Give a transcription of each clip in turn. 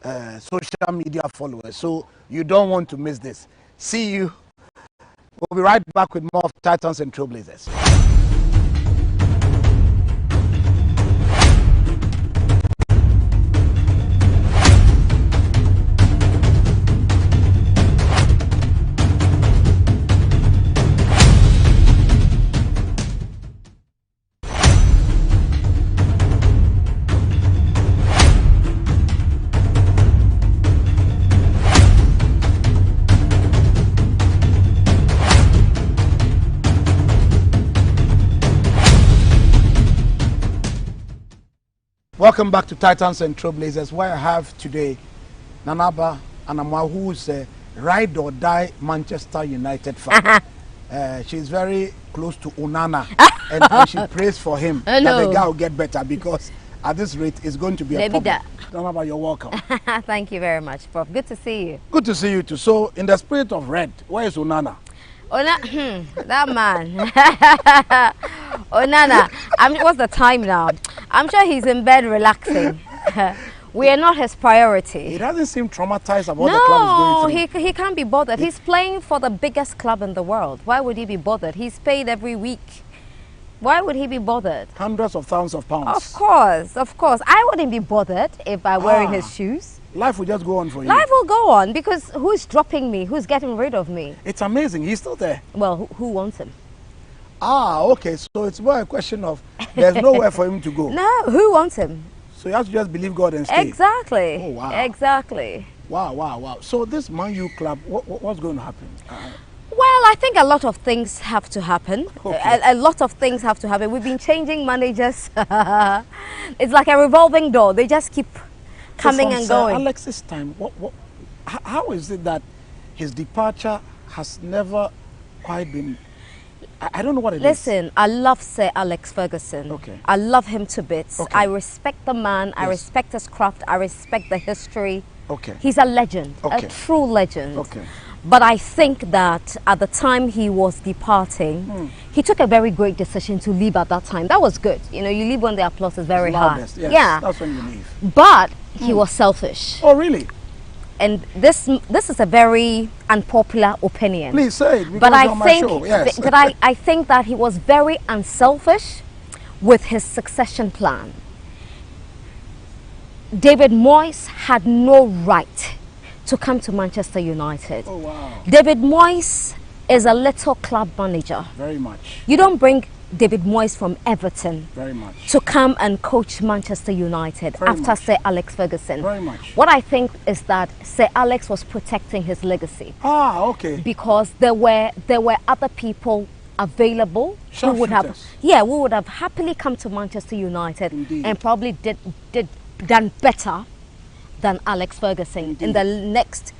social media followers, so you don't want to miss this. See you. We'll be right back with more of Titans and Trailblazers. Welcome back to Titans and Trailblazers, where I have today Nanaba Anamwa, who is a ride or die Manchester United fan. She's very close to Onana, and she prays for him that the guy will get better, because at this rate it's going to be a problem. Nanaba, you're welcome. Thank you very much, Prof. Good to see you. Good to see you too. So, in the spirit of red, where is Onana? That man. Onana, what's the time now? I'm sure he's in bed relaxing. We are not his priority. He doesn't seem traumatized about the club is going through. He can't be bothered. He's playing for the biggest club in the world. Why would he be bothered? He's paid every week. Why would he be bothered? Hundreds of thousands of pounds. Of course, of course. I wouldn't be bothered if I were wearing his shoes. Life will just go on for you. Life will go on, because who's dropping me? Who's getting rid of me? It's amazing. He's still there. Well, who wants him? Okay. So it's more a question of there's nowhere for him to go. No, who wants him? So you have to just believe God and stay. Exactly. Oh, wow. Exactly. Wow. So this Man U club, what's going to happen? Well, I think a lot of things have to happen. Okay. A lot of things have to happen. We've been changing managers. It's like a revolving door. They just keep coming and going. Alex's time, how is it that his departure has never quite been... I don't know what it is. Listen, I love Sir Alex Ferguson. Okay. I love him to bits. Okay. I respect the man. Yes. I respect his craft. I respect the history. Okay. He's a legend, okay. a true legend. Okay. But I think that at the time he was departing, he took a very great decision to leave at that time. That was good. You know, you leave when the applause is very high. Yes, yeah. That's when you leave. But he was selfish. Oh, really? And this is a very unpopular opinion. Please say it, but I on think my show. Yes. that I think that he was very unselfish with his succession plan. David Moyes had no right to come to Manchester United. Oh, wow. David Moyes is a little club manager. Very much. You don't bring David Moyes from Everton very much to come and coach Manchester United very after much. Sir Alex Ferguson. Very much. What I think is that Sir Alex was protecting his legacy. Okay. Because there were other people available who would have happily come to Manchester United. Indeed. And probably done better than Alex Ferguson. Indeed. In the next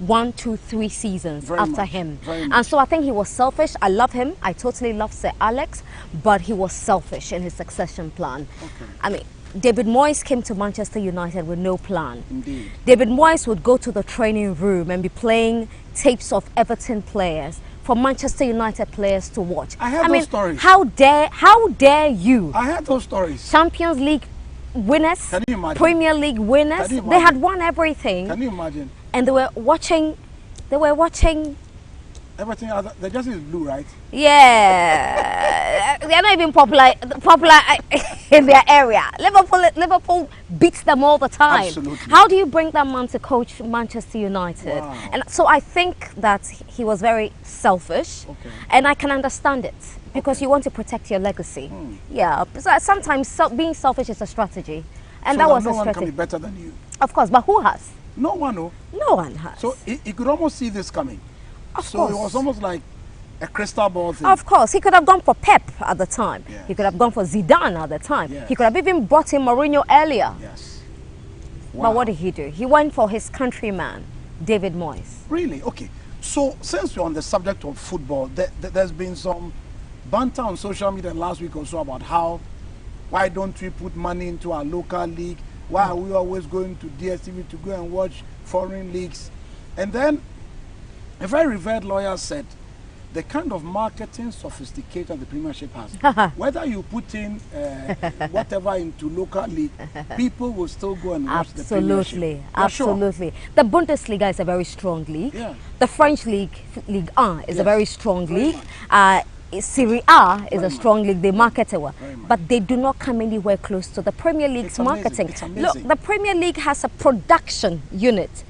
1, 2, 3 seasons very after much. him. And so I think he was selfish. I love him. I totally love Sir Alex, but he was selfish in his succession plan. Okay. I mean, David Moyes came to Manchester United with no plan. Indeed. David Moyes would go to the training room and be playing tapes of Everton players for Manchester United players to watch. I heard those stories. How dare you? I heard those stories. Champions League winners, Can you imagine? Premier League winners, they had won everything. Can you imagine? And they were watching everything. The jersey is blue, right? Yeah. They're not even popular in their area. Liverpool beats them all the time. Absolutely. How do you bring that man to coach Manchester United? Wow. And so I think that he was very selfish. Okay. And I can understand it, because you want to protect your legacy. Yeah. So sometimes being selfish is a strategy. And so that was no a one strategy. can be better than you. Of course, but who has? No one, no. No one has. So he could almost see this coming. Of so course. it was almost like a crystal ball thing. Of course, he could have gone for Pep at the time. Yes. He could have gone for Zidane at the time. Yes. He could have even brought in Mourinho earlier. Yes. Wow. But what did he do? He went for his countryman, David Moyes. Really? Okay. So since we're on the subject of football, there's been some banter on social media last week or so about why don't we put money into our local league? Why are we always going to DSTV to go and watch foreign leagues? And then a very revered lawyer said the kind of marketing sophistication the Premiership has, whether you put in whatever into local league, people will still go and watch the Premiership. Absolutely. Sure. The Bundesliga is a very strong league. Yeah. The French league, Ligue 1, is a very strong league. Serie A is a strong league. They market it well, but they do not come anywhere close to the Premier League's marketing. Look, the Premier League has a production unit.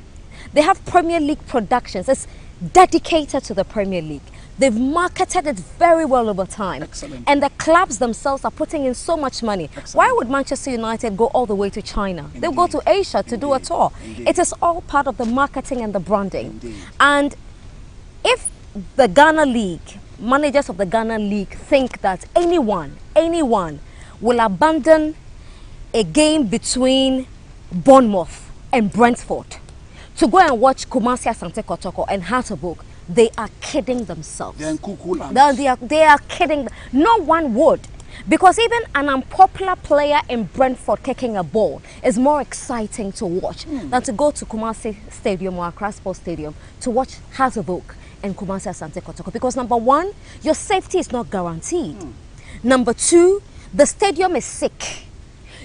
They have Premier League productions. It's dedicated to the Premier League. They've marketed it very well over time. Excellent. And the clubs themselves are putting in so much money. Excellent. Why would Manchester United go all the way to China? Indeed. They'll go to Asia to do a tour. Indeed. It is all part of the marketing and the branding. Indeed. And if the Ghana League, managers of the Ghana League think that anyone will abandon a game between Bournemouth and Brentford to go and watch Kumasi Asante Kotoko and Hartlepool, they are kidding themselves. They're in cuckoo land. They are kidding. No one would. Because even an unpopular player in Brentford kicking a ball is more exciting to watch than to go to Kumasi Stadium or Accra Sports Stadium to watch Hartlepool and Kumasi Asante Kotoko. Because number one, your safety is not guaranteed. Number two, the stadium is sick.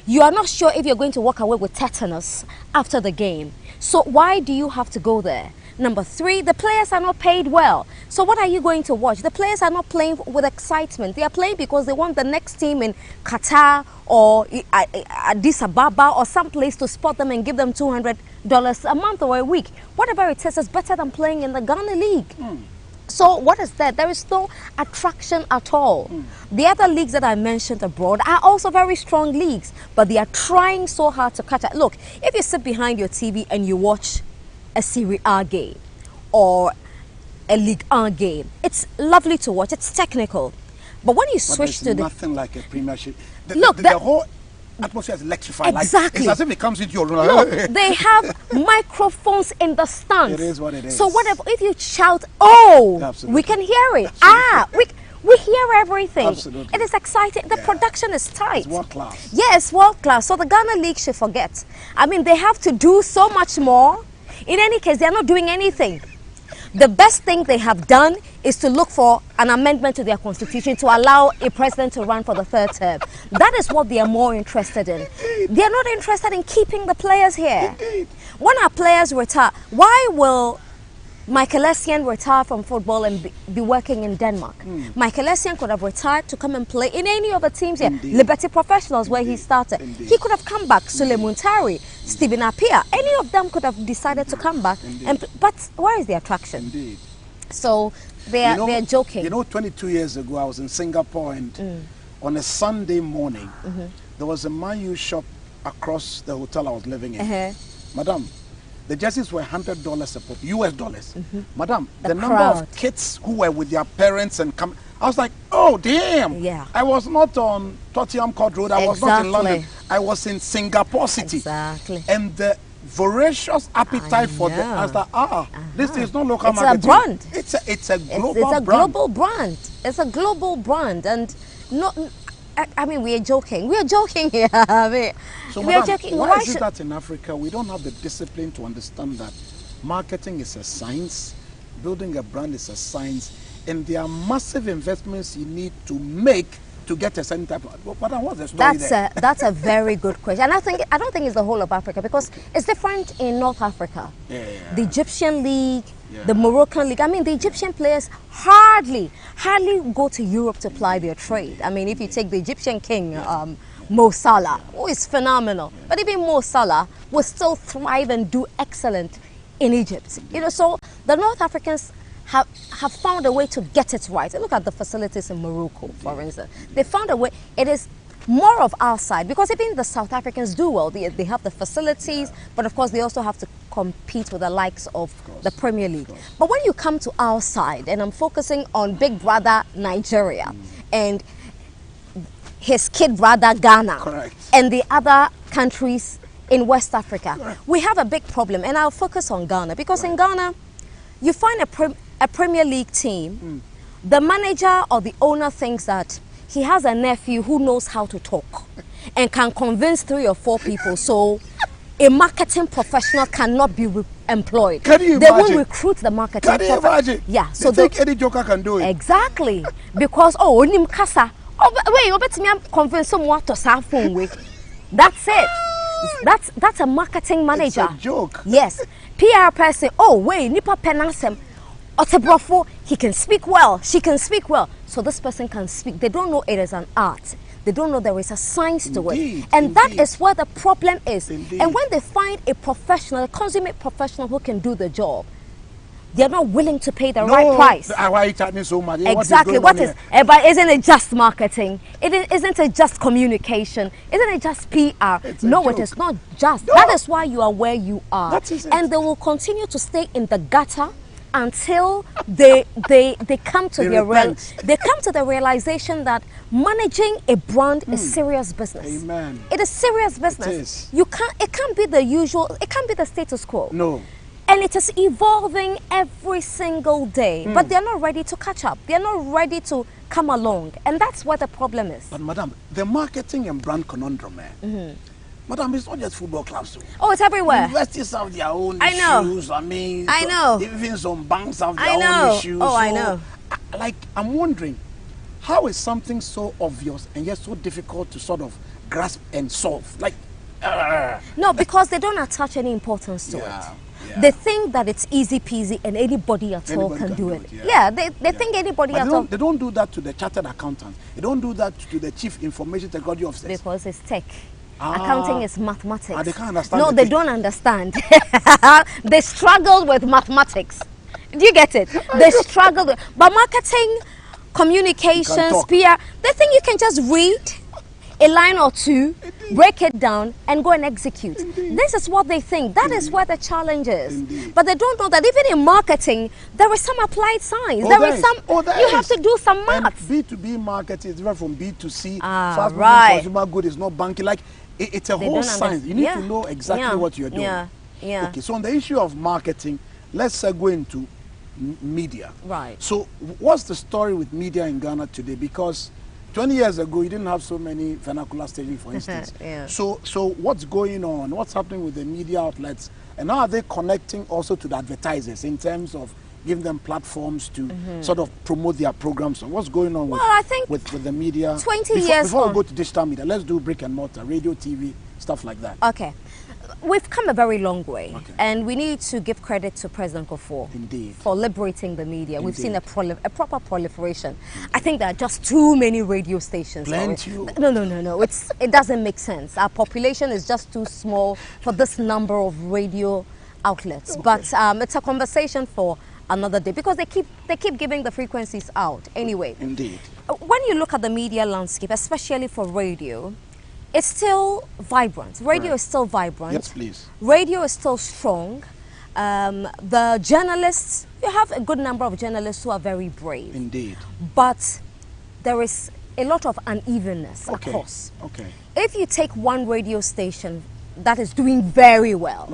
You are not sure if you're going to walk away with tetanus after the game. So why do you have to go there? Number three, the players are not paid well. So what are you going to watch? The players are not playing with excitement. They are playing because they want the next team in Qatar or Addis Ababa or someplace to spot them and give them $200 a month or a week. Whatever it is better than playing in the Ghana League. So what is that? There is no attraction at all. The other leagues that I mentioned abroad are also very strong leagues, but they are trying so hard to catch up. Look, if you sit behind your TV and you watch a Serie A game or a Ligue 1 game, it's lovely to watch. It's technical. But when you switch to nothing like a Premiership. The whole atmosphere is electrified. Exactly. It's as if it comes into your room. Look, they have microphones in the stands. It is what it is. So whatever, if you shout, oh, absolutely, we can hear it. Absolutely. We hear everything. Absolutely. It is exciting. The production is tight. It's world class. Yes, world class. So the Ghana League should forget. I mean, they have to do so much more. In any case, they are not doing anything. The best thing they have done is to look for an amendment to their constitution to allow a president to run for the third term. That is what they are more interested in. They are not interested in keeping the players here. When our players retire, why will Michael Essien retire from football and be working in Denmark? Michael Essien could have retired to come and play in any of the teams here. Indeed. Liberty Professionals, where he started. Indeed. He could have come back. Sule Muntari, Stephen Appiah, any of them could have decided to come back. But where is the attraction? Indeed. So they're joking. You know, 22 years ago, I was in Singapore, and on a Sunday morning, there was a Man U shop across the hotel I was living in. Madam, the jerseys were $100 a pop, US dollars. Madam, the number of kids who were with their parents and come, I was like, oh damn! Yeah. I was not on Tottenham Court Road. I was not in London. I was in Singapore City. Exactly. And the voracious appetite for the, I was like, this is not local marketing. It's a brand. It's a global brand. It's a brand. global brand. It's a global brand, and not. I mean, we are joking. We are joking here. I mean, so we are joking. Why is it that in Africa we don't have the discipline to understand that marketing is a science, building a brand is a science, and there are massive investments you need to make to get a certain type of. But what's the story there? That's a very good question. And I don't think it's the whole of Africa, because it's different in North Africa. The Egyptian League, the Moroccan League. I mean, the Egyptian players hardly go to Europe to ply their trade. I mean, if you take the Egyptian king, Mo Salah, who is phenomenal, but even Mo Salah will still thrive and do excellent in Egypt. You know, so the North Africans have found a way to get it right. Look at the facilities in Morocco, for instance. They found a way. It is more of our side, because even the South Africans do well. They have the facilities, but of course they also have to compete with the likes of the Premier League. But when you come to our side, and I'm focusing on big brother Nigeria and his kid brother Ghana, and the other countries in West Africa, we have a big problem. And I'll focus on Ghana, because in Ghana, you find a Premier League team, the manager or the owner thinks that he has a nephew who knows how to talk and can convince 3 or 4 people. So a marketing professional cannot be employed. Can you they imagine? will recruit the marketing Can you imagine? Yeah, so they think any joker can do it. Exactly. Because onim kasa. Wait, you bet me I'm convinced someone to sell phone with. That's it. That's a marketing manager. It's a joke. Yes. PR person, oh wait, nipa penasem. Otebrofo, he can speak well, she can speak well. So this person can speak. They don't know it is an art. They don't know there is a science to it. And that is where the problem is. Indeed. And when they find a professional, a consummate professional who can do the job, they're not willing to pay the right price. Why are you charging so much? Exactly. What is but isn't it just marketing? Isn't it just communication? Isn't it just PR? No, it is not just. No. That is why you are where you are. And they will continue to stay in the gutter until they come to the realization that managing a brand is serious business. Amen. It is serious business. It can't be the usual, it can't be the status quo. No. And it is evolving every single day. But they're not ready to catch up. They're not ready to come along. And that's what the problem is. But madam, the marketing and brand conundrum, madam, it's not just football clubs. Oh, it's everywhere. Universities have their own issues. I know. Even some banks have their own issues. Oh, I know. Like, I'm wondering, how is something so obvious and yet so difficult to sort of grasp and solve? Like, no, because they don't attach any importance to it. Yeah. They think that it's easy peasy and anybody at all can do it. Yeah, they think anybody at all. They don't do that to the chartered accountant. They don't do that to the chief information technology officer. Because it's tech. Accounting is mathematics. They can't understand. No, they don't understand. They struggle with mathematics. Do you get it? They struggle with, but marketing, communications, PR, they think you can just read a line or two, break it down, and go and execute. This is what they think. That is where the challenge is. But they don't know that even in marketing, there is some applied science. You have to do some maths. And B2B marketing is different from B2C. Right. Consumer good is not banking. Like, it's a whole science. You need to know exactly what you're doing. Yeah. Okay, so on the issue of marketing, let's segue into media. Right. So what's the story with media in Ghana today? Because 20 years ago, you didn't have so many vernacular stations, for instance. So what's going on? What's happening with the media outlets? And how are they connecting also to the advertisers in terms of giving them platforms to sort of promote their programs? So what's going on with the media? 20 years Before we go to digital media, let's do brick and mortar, radio, TV, stuff like that. Okay. We've come a very long way, and we need to give credit to President Kufuor for liberating the media. We've seen a proper proliferation. I think there are just too many radio stations. No. It doesn't make sense. Our population is just too small for this number of radio outlets. But it's a conversation for another day because they keep giving the frequencies out anyway. Indeed. When you look at the media landscape, especially for radio, it's still vibrant. Radio is still vibrant. Yes, please. Radio is still strong. The journalists, you have a good number of journalists who are very brave. Indeed. But there is a lot of unevenness, of course. If you take one radio station that is doing very well,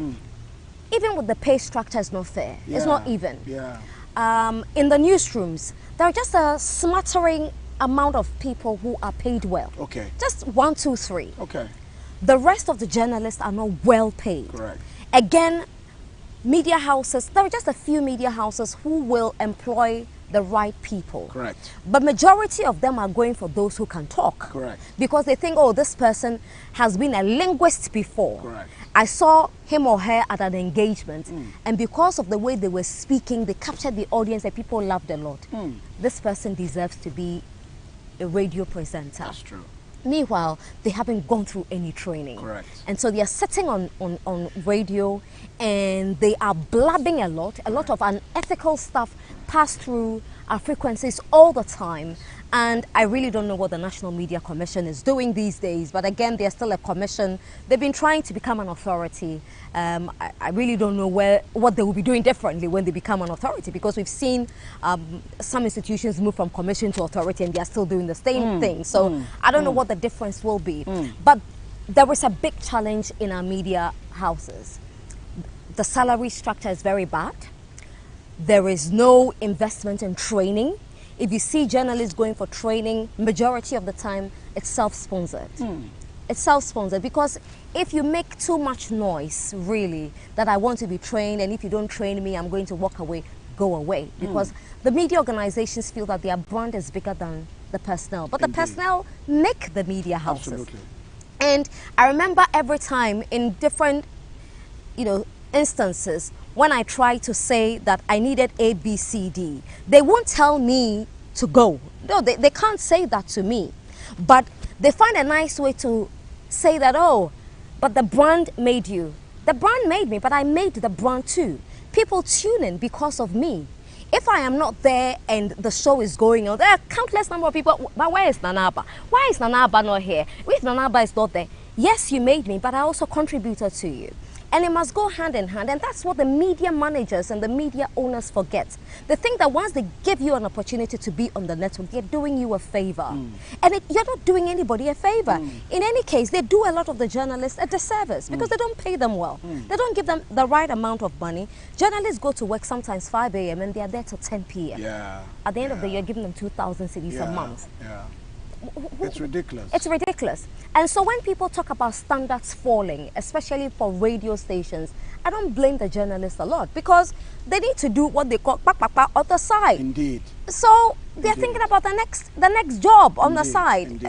even with the pay structure, it's not fair. It's not even. In the newsrooms, there are just a smattering amount of people who are paid well. Just 1, 2, 3. The rest of the journalists are not well paid. Again, media houses, there are just a few media houses who will employ the right people. But majority of them are going for those who can talk. Because they think, oh, this person has been a linguist before. I saw him or her at an engagement, and because of the way they were speaking, they captured the audience and people loved a lot. This person deserves to be a radio presenter. That's true. Meanwhile, they haven't gone through any training. And so they are sitting on radio and they are blabbing a lot of unethical stuff pass through our frequencies all the time. And I really don't know what the National Media Commission is doing these days. But again, they're still a commission. They've been trying to become an authority. I really don't know what they will be doing differently when they become an authority, because we've seen some institutions move from commission to authority and they're still doing the same thing. So I don't know what the difference will be. But there is a big challenge in our media houses. The salary structure is very bad. There is no investment in training. If you see journalists going for training, majority of the time it's self-sponsored. It's self-sponsored, because if you make too much noise, really, that I want to be trained, and if you don't train me, I'm going to walk away, go away. Because the media organizations feel that their brand is bigger than the personnel. But the personnel make the media houses. Absolutely. And I remember every time in different, instances, when I try to say that I needed A, B, C, D, they won't tell me to go. No, they can't say that to me. But they find a nice way to say that, oh, but the brand made you. The brand made me, but I made the brand too. People tune in because of me. If I am not there and the show is going on, there are countless number of people, but where is Nanaba? Why is Nanaba not here? If Nanaba is not there, yes, you made me, but I also contributed to you. And it must go hand in hand. And that's what the media managers and the media owners forget. They think that once they give you an opportunity to be on the network, they're doing you a favor. And you're not doing anybody a favor. In any case, they do a lot of the journalists a disservice because they don't pay them well. They don't give them the right amount of money. Journalists go to work sometimes 5 a.m. and they are there till 10 p.m. At the end of the year, giving them 2,000 cedis a month. It's ridiculous. It's ridiculous. And so when people talk about standards falling, especially for radio stations, I don't blame the journalists a lot, because they need to do what they call on the side. Indeed. So they're thinking about the next job on the side.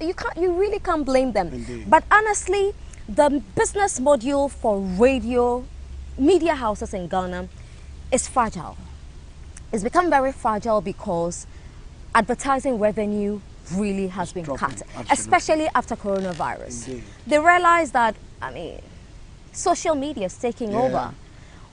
You really can't blame them. But honestly, the business model for radio media houses in Ghana is fragile. It's become very fragile because advertising revenue really has been cut, especially after coronavirus. They realize that, social media is taking over.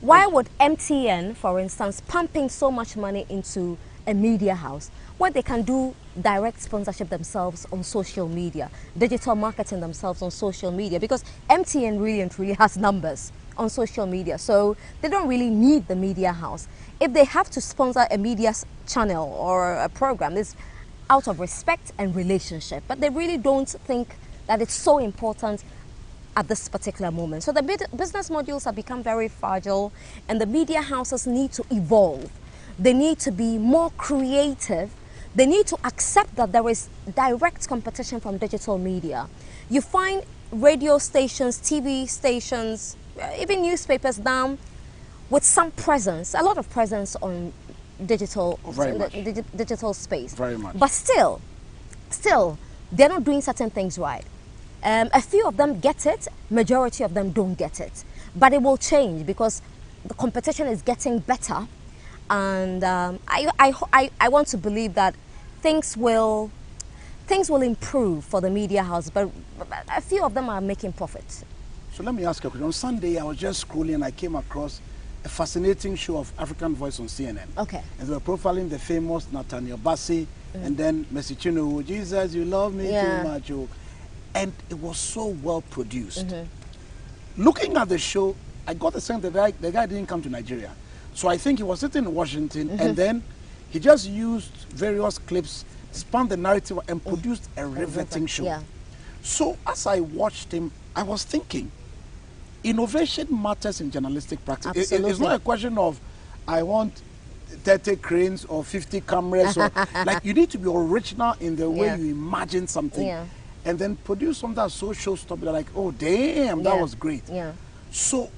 Why would MTN, for instance, pumping so much money into a media house when they can do direct sponsorship themselves on social media, digital marketing themselves on social media? Because MTN really and truly has numbers on social media, so they don't really need the media house. If they have to sponsor a media channel or a program, this out of respect and relationship, but they really don't think that it's so important at this particular moment. So the business models have become very fragile, and the media houses need to evolve. They need to be more creative. They need to accept that there is direct competition from digital media. You find radio stations, TV stations, even newspapers now with some presence, a lot of presence on digital space. Very much. But still, they're not doing certain things right. A few of them get it, majority of them don't get it. But it will change because the competition is getting better, and I want to believe that things will improve for the media house, but a few of them are making profit. So let me ask you, on Sunday I was just scrolling and I came across a fascinating show of African Voice on CNN. Okay. And they were profiling the famous Nathaniel Bassey and then Messi Chino, Jesus, you love me too much. Oh. And it was so well produced. Looking at the show, I got the sense that the guy didn't come to Nigeria. So I think he was sitting in Washington and then he just used various clips, spun the narrative and produced a riveting show. Yeah. So as I watched him, I was thinking, innovation matters in journalistic practice. It's not a question of, I want 30 cranes or 50 cameras. Or, like, you need to be original in the way you imagine something. And then produce something that's so showstopping, like, oh, damn, that was great. So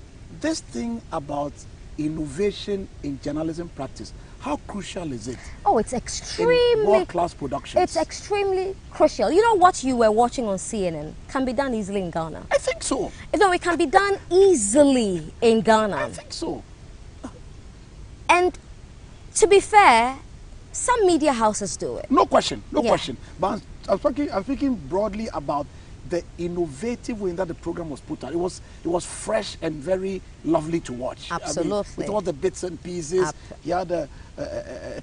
this thing about innovation in journalism practice, how crucial is it? Oh, it's extremely world-class productions. It's extremely crucial. You know what you were watching on CNN can be done easily in Ghana. I think so. No, it can be done easily in Ghana. I think so. And to be fair, some media houses do it. No question, no question. But I'm speaking broadly about the innovative way that the program was put out. It was fresh and very lovely to watch. Absolutely. I mean, with all the bits and pieces. He had a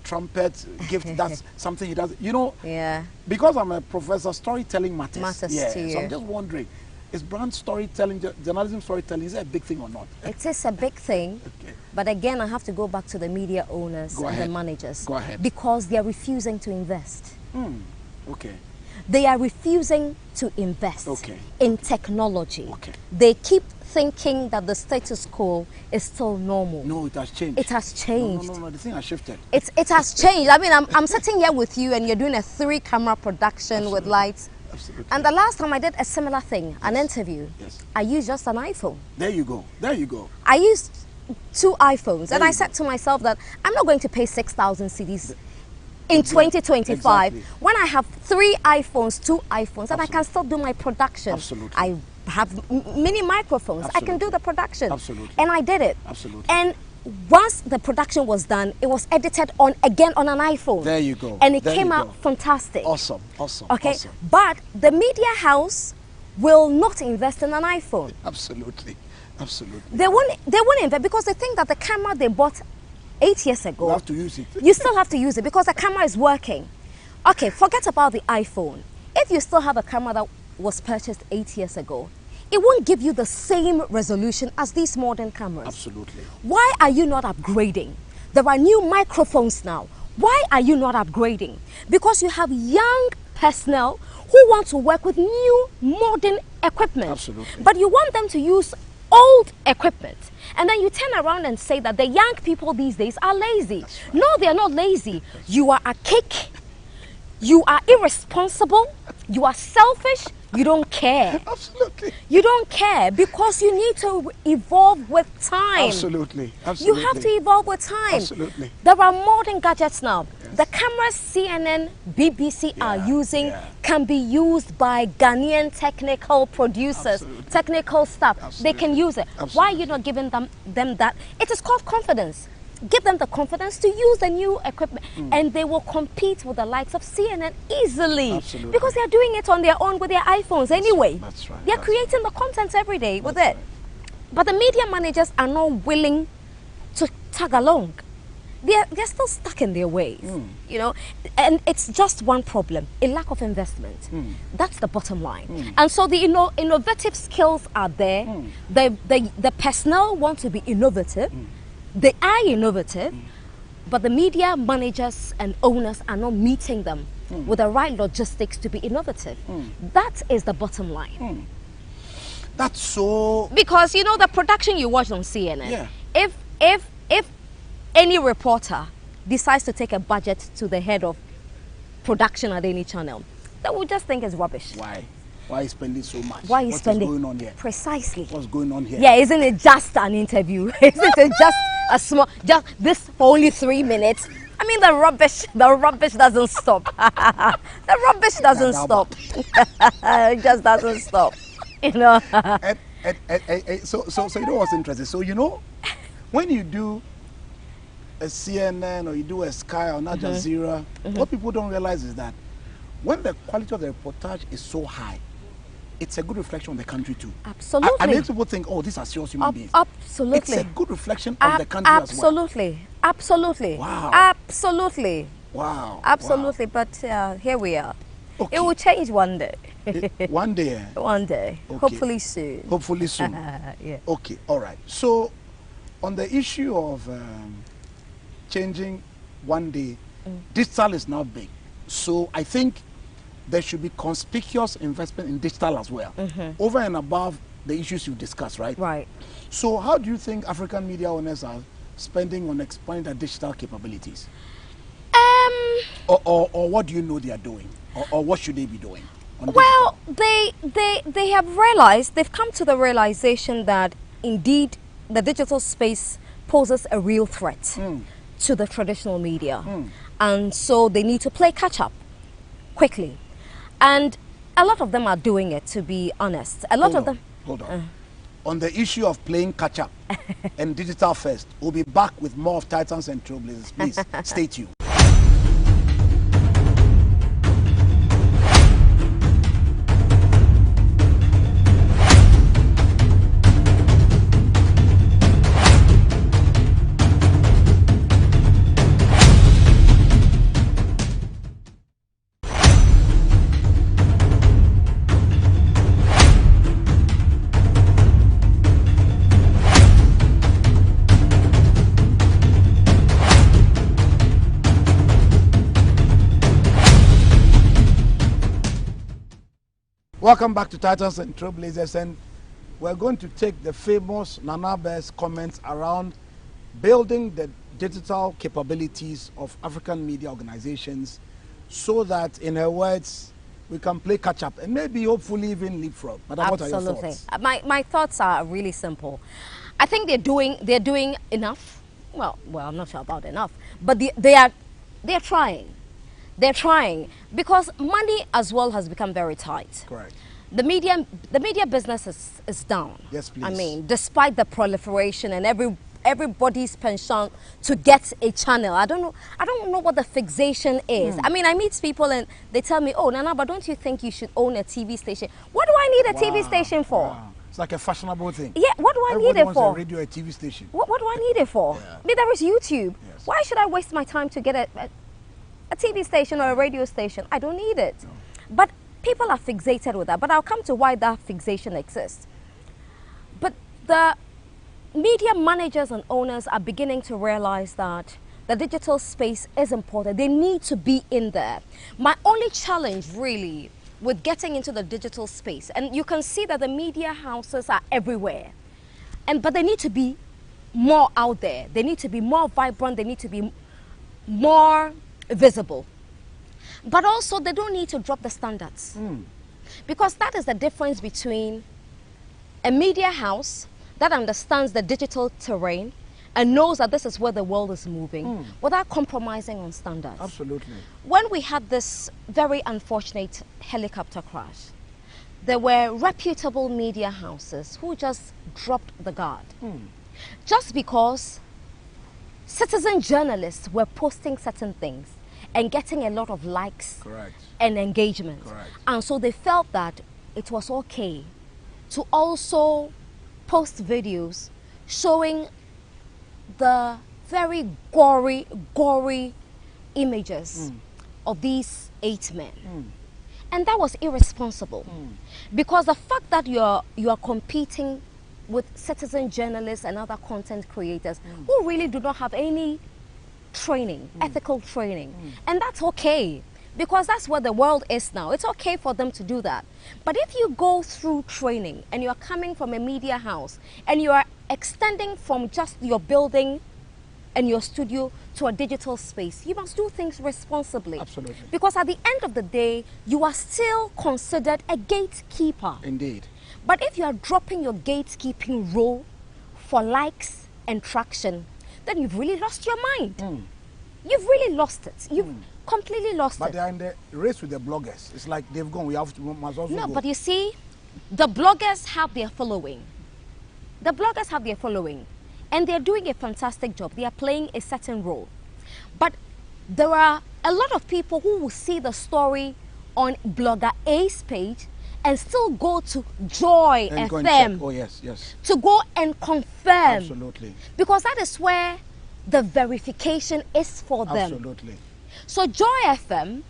trumpet gift. That's something he does. You know, because I'm a professor, storytelling matters. Matters to you. So I'm just wondering, is brand storytelling, journalism storytelling, is it a big thing or not? It is a big thing. Okay. But again, I have to go back to the media owners and the managers. Go ahead. Because they are refusing to invest. Okay. They are refusing to invest in technology. They keep thinking that the status quo is still normal. No, it has changed. It has changed. No, the thing has shifted. It has changed. I mean, I'm sitting here with you and you're doing a 3-camera production with lights. Absolutely. And the last time I did a similar thing, an interview, Yes. I used just an iPhone. There you go. There you go. I used 2 iPhones, and There I you said go. to myself that I'm not going to pay 6,000 cedis in 2025 Exactly. when I have 3 iPhones, 2 iPhones, and I can Absolutely. still do my production. Absolutely. I have mini microphones. I can do Absolutely. the production. Absolutely. And I did it. Absolutely. And once the production was done, it was edited on again on an iPhone. There you go. And it There came you out go. fantastic. Awesome. Awesome. Okay, Awesome. but the media house will not invest in an iPhone. Absolutely. Absolutely. They won't invest because they think that the camera they bought 8 years ago, You have to use it. you still have to use it because the camera is working. Okay, forget about the iPhone. If you still have a camera that was purchased 8 years ago, it won't give you the same resolution as these modern cameras. Absolutely. Why are you not upgrading? There are new microphones now. Why are you not upgrading? Because you have young personnel who want to work with new modern equipment. Absolutely. But you want them to use old equipment. And then you turn around and say that the young people these days are lazy. Right. No, they are not lazy. You are archaic. You are irresponsible. You are selfish. You don't care. Absolutely. You don't care because you need to evolve with time. Absolutely. Absolutely. You have to evolve with time. Absolutely. There are modern gadgets now. The cameras CNN, BBC are Yeah, using yeah. can be used by Ghanaian technical producers, Absolutely. technical staff. They can Absolutely. use it. Why are you Absolutely. not giving them that? It is called confidence. Give them the confidence to use the new equipment and they will compete with the likes of CNN easily. Absolutely. Because they are doing it on their own with their iPhones anyway. That's right. They are That's creating the content every day with That's it. But the media managers are not willing to tag along. They're still stuck in their ways, you know. And it's just one problem: a lack of investment. That's the bottom line. And so the innovative skills are there. The personnel want to be innovative. They are innovative, but the media managers and owners are not meeting them with the right logistics to be innovative. That is the bottom line. That's so. Because you know the production you watch on CNN. Yeah. If any reporter decides to take a budget to the head of production at any channel, they will just think it's rubbish. Why? Why is spending so much? Why is What spending? is going on here? Precisely. What's going on here? Yeah, isn't it just an interview? Isn't it just a small, just this for only 3 minutes? I mean, the rubbish doesn't stop. The rubbish doesn't stop. It just doesn't stop. You know. So you know what's interesting? So you know, when you do a CNN or you do a Sky or Al Jazeera, what people don't realize is that when the quality of the reportage is so high, it's a good reflection on the country too. Absolutely. And makes people think, oh, these are serious human beings. Absolutely. It's a good reflection on the country as well. Absolutely. Absolutely. Wow. Absolutely. Wow. Absolutely. But here we are. Okay. It will change one day. One day. One day. Okay. Hopefully soon. Hopefully soon. Yeah. Okay, all right. So, on the issue of changing one day, digital is now big. So, I think there should be conspicuous investment in digital as well, over and above the issues you discussed, right? Right. So, how do you think African media owners are spending on expanding their digital capabilities? Or what do you know they are doing? Or what should they be doing? On Well, they have realized, they've come to the realization that indeed the digital space poses a real threat to the traditional media. And so they need to play catch up quickly. And a lot of them are doing it, to be honest. A lot of them. Hold on. On the issue of playing catch up and digital first, we'll be back with more of Titans and Trailblazers. Please stay tuned. Welcome back to Titans and Trailblazers, and we're going to take the famous Nana Bear's comments around building the digital capabilities of African media organizations so that, in her words, we can play catch up and maybe hopefully even leapfrog. Madam, what are your thoughts? My thoughts are really simple. I think they're doing enough. Well, I'm not sure about enough, but they're trying. They're trying because money as well has become very tight. Correct. The media business is down. Yes, please. I mean, despite the proliferation and everybody's penchant to get a channel. I don't know what the fixation is. I mean, I meet people and they tell me, "Oh, Nana, but don't you think you should own a TV station?" What do I need a TV station for? Wow. It's like a fashionable thing. Yeah, what do I need it for? A radio, a TV station. What do I need it for? Yeah. I mean, there is YouTube. Yes. Why should I waste my time to get a TV station or a radio station? I don't need it. No. But people are fixated with that. But I'll come to why that fixation exists. But the media managers and owners are beginning to realize that the digital space is important. They need to be in there. My only challenge really with getting into the digital space, and you can see that the media houses are everywhere, but they need to be more out there. They need to be more vibrant. They need to be more visible. But also they don't need to drop the standards. Because that is the difference between a media house that understands the digital terrain and knows that this is where the world is moving without compromising on standards. Absolutely. When we had this very unfortunate helicopter crash, there were reputable media houses who just dropped the guard. Just because citizen journalists were posting certain things and getting a lot of likes and engagement. And so they felt that it was okay to also post videos showing the very gory images of these 8 men. And that was irresponsible. Because the fact that you are competing with citizen journalists and other content creators who really do not have any training, ethical training. And that's okay, because that's where the world is now. It's okay for them to do that. But if you go through training and you are coming from a media house and you are extending from just your building and your studio to a digital space, you must do things responsibly. Absolutely. Because at the end of the day, you are still considered a gatekeeper. Indeed. But if you are dropping your gatekeeping role for likes and traction, then you've really lost your mind. You've really lost it. You've completely lost it. But they're in the race with the bloggers. It's like they've gone, we must also No, go. but you see, the bloggers have their following. The bloggers have their following. And they're doing a fantastic job. They are playing a certain role. But there are a lot of people who will see the story on blogger A's page and still go to Joy and FM. Oh, yes, yes. To go and confirm. Absolutely. Because that is where the verification is for them. Absolutely. So Joy FM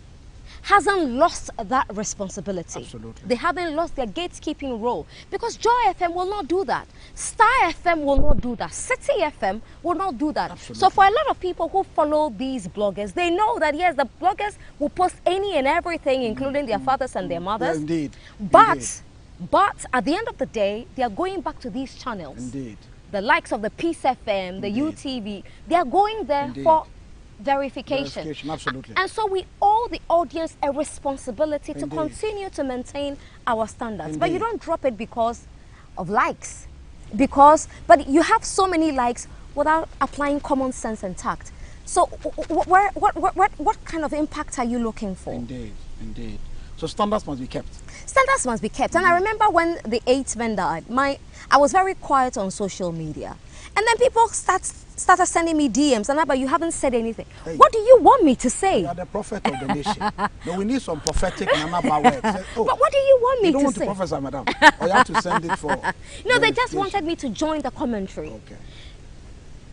hasn't lost that responsibility. Absolutely. They haven't lost their gatekeeping role, because Joy FM will not do that. Star FM will not do that. City FM will not do that. Absolutely. So for a lot of people who follow these bloggers, they know that yes, the bloggers will post any and everything, including their fathers and their mothers. Yeah, indeed. But at the end of the day, they are going back to these channels. Indeed. The likes of the Peace FM, the UTV, they are going there for verification. Absolutely. And so we owe the audience a responsibility to continue to maintain our standards. But you don't drop it because of likes. But you have so many likes without applying common sense and tact. So what kind of impact are you looking for? Indeed, indeed. So standards must be kept. Standards must be kept. And I remember when the 8 men died, I was very quiet on social media. And then people started sending me DMs, and but you haven't said anything. Hey, what do you want me to say? You are the prophet of the nation. No, we need some prophetic Nanaba words. But what do you want me to say? You don't want to prophesy, madam. Or you have to send it for... No, they just wanted me to join the commentary. Okay.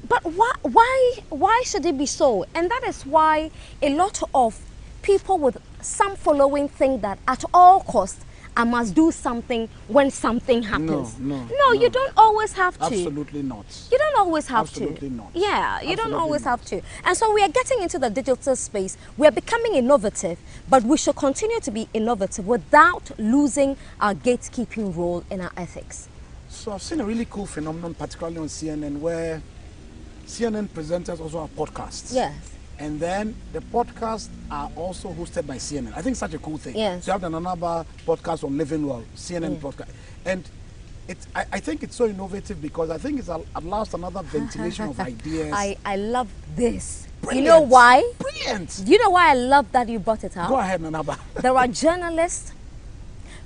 But why should it be so? And that is why a lot of people with some following think that at all costs, I must do something when something happens. No, you don't always have to. Absolutely not. You don't always have to. Absolutely not. Yeah, you don't always have to. And so we are getting into the digital space. We are becoming innovative, but we should continue to be innovative without losing our gatekeeping role in our ethics. So I've seen a really cool phenomenon, particularly on CNN, where CNN presenters also have podcasts. Yes. And then the podcasts are also hosted by CNN. I think it's such a cool thing. Yes. So you have the Nanaba podcast on Living Well, CNN podcast. And I think it's so innovative because I think it allows another ventilation of ideas. I love this. Brilliant. You know why? Brilliant. Do you know why I love that you brought it up? Go ahead, Nanaba. There are journalists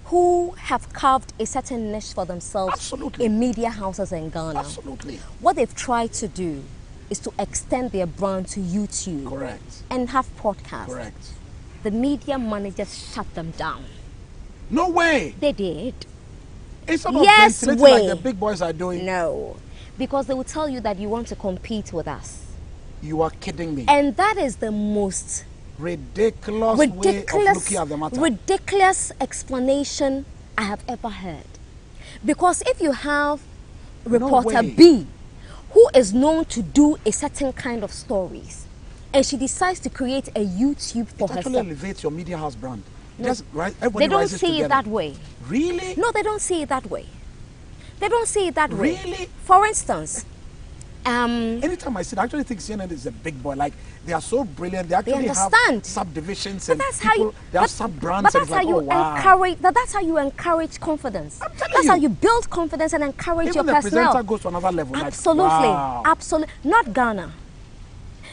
who have carved a certain niche for themselves Absolutely. in media houses in Ghana. Absolutely. What they've tried to do is to extend their brand to YouTube. Correct. And have podcasts. Correct. The media managers shut them down. No way. They did. It's not Yes, ventilating way. like the big boys are doing. No. Because they will tell you that you want to compete with us. You are kidding me. And that is the most ridiculous way of looking at the matter. ridiculous explanation I have ever heard. Because if you have reporter way. B, who is known to do a certain kind of stories, and she decides to create a YouTube for It actually herself, elevates your media house brand. No. Just right, everybody they don't rises see it together. that way. Really? No, they don't see it that way. They don't see it that way. Really? For instance, Anytime I see it, I actually think CNN is a big boy. Like, they are so brilliant. They actually have understand. subdivisions but and that's people, how you, they have but sub-brands. that's and how it's like, you oh, wow. encourage. That's how you encourage confidence. I'm telling That's you. how you build confidence and encourage Even your the personnel. presenter goes to another level. Absolutely, Like, wow. absolutely. Not Ghana.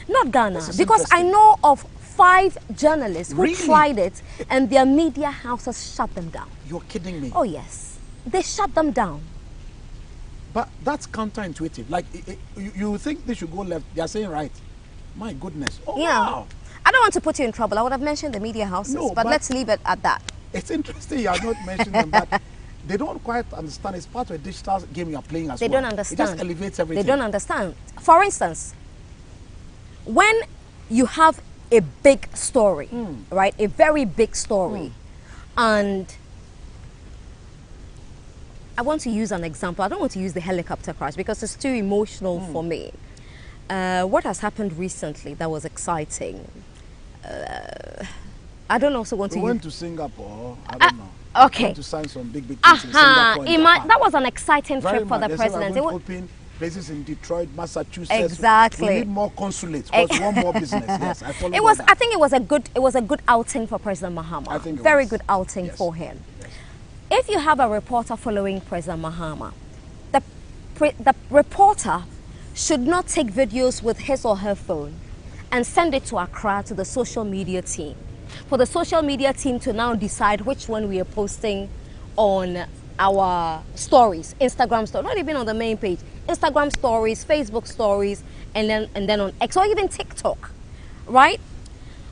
Not Ghana. This is Because I interesting. know of 5 journalists who Really? tried it and their media houses shut them down. You're kidding me. Oh yes, they shut them down. But that's counterintuitive. Like, you think they should go left. They are saying right. My goodness. Oh, Yeah. wow. I don't want to put you in trouble. I would have mentioned the media houses, No, but but- let's leave it at that. It's interesting you are not mentioning them, but they don't quite understand. It's part of a digital game you are playing as They well. don't understand. It just elevates everything. They don't understand. For instance, when you have a big story, right? A very big story, and I want to use an example. I don't want to use the helicopter crash because it's too emotional for me. What has happened recently that was exciting? I don't also want We to went use... to Singapore. I don't know. okay. We went to sign some big things in Singapore. and Japan. That was an exciting Very trip for the much. They said president. we're It going was, to open places in Detroit, Massachusetts. Exactly. We need more consulates because we want more business. Yes, I follow it was. that. I think it was a good outing for President Mahama. I think it Very was. good outing Yes. for him. Yes. If you have a reporter following President Mahama, the reporter should not take videos with his or her phone and send it to Accra to the social media team. For the social media team to now decide which one we are posting on our stories, Instagram stories, not even on the main page, Instagram stories, Facebook stories, and then on X or even TikTok, right?